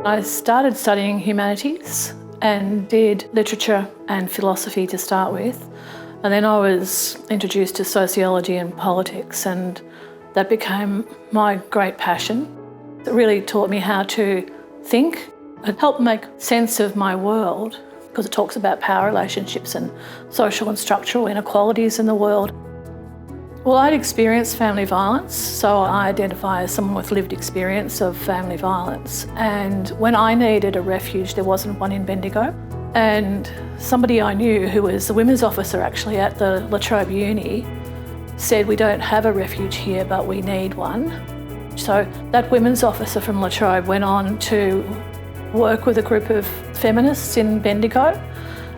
I started studying humanities and did literature and philosophy to start with. And then I was introduced to sociology and politics, and that became my great passion. It really taught me how to think. It helped make sense of my world because it talks about power relationships and social and structural inequalities in the world. Well, I'd experienced family violence, so I identify as someone with lived experience of family violence. And when I needed a refuge, there wasn't one in Bendigo. And somebody I knew who was the women's officer actually at the Trobe Uni said, "We don't have a refuge here, but we need one." So that women's officer from La Trobe went on to work with a group of feminists in Bendigo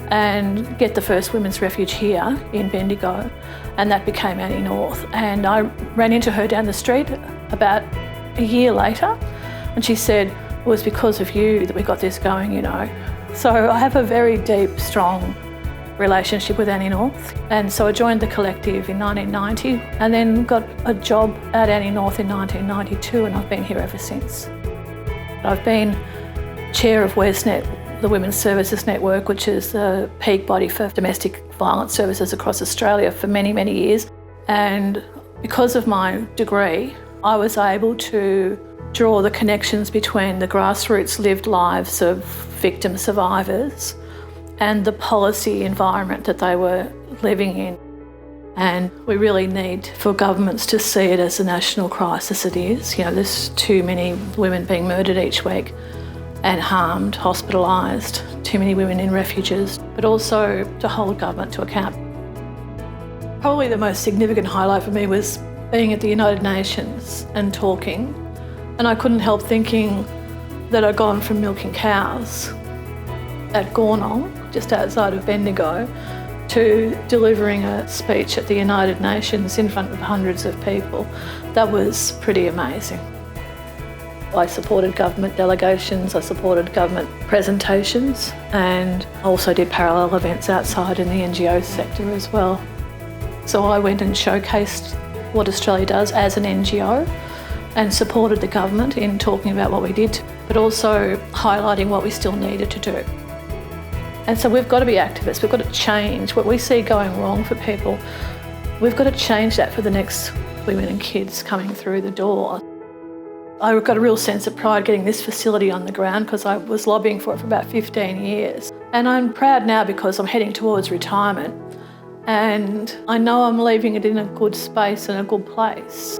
and get the first women's refuge here in Bendigo, and that became Annie North. And I ran into her down the street about a year later, and she said, "It was because of you that we got this going, you know." So I have a very deep, strong relationship with Annie North, and so I joined the collective in 1990 and then got a job at Annie North in 1992, and I've been here ever since. I've been Chair of WESNET, the Women's Services Network, which is the peak body for domestic violence services across Australia for many, many years. And because of my degree, I was able to draw the connections between the grassroots lived lives of victim survivors and the policy environment that they were living in. And we really need for governments to see it as a national crisis it is. You know, there's too many women being murdered each week and harmed, hospitalised, too many women in refuges, but also to hold government to account. Probably the most significant highlight for me was being at the United Nations and talking, and I couldn't help thinking that I'd gone from milking cows at Gornong, just outside of Bendigo, to delivering a speech at the United Nations in front of hundreds of people. That was pretty amazing. I supported government delegations, I supported government presentations, and also did parallel events outside in the NGO sector as well. So I went and showcased what Australia does as an NGO and supported the government in talking about what we did, but also highlighting what we still needed to do. And so we've got to be activists, we've got to change what we see going wrong for people. We've got to change that for the next women and kids coming through the door. I got a real sense of pride getting this facility on the ground because I was lobbying for it for about 15 years. And I'm proud now because I'm heading towards retirement and I know I'm leaving it in a good space and a good place.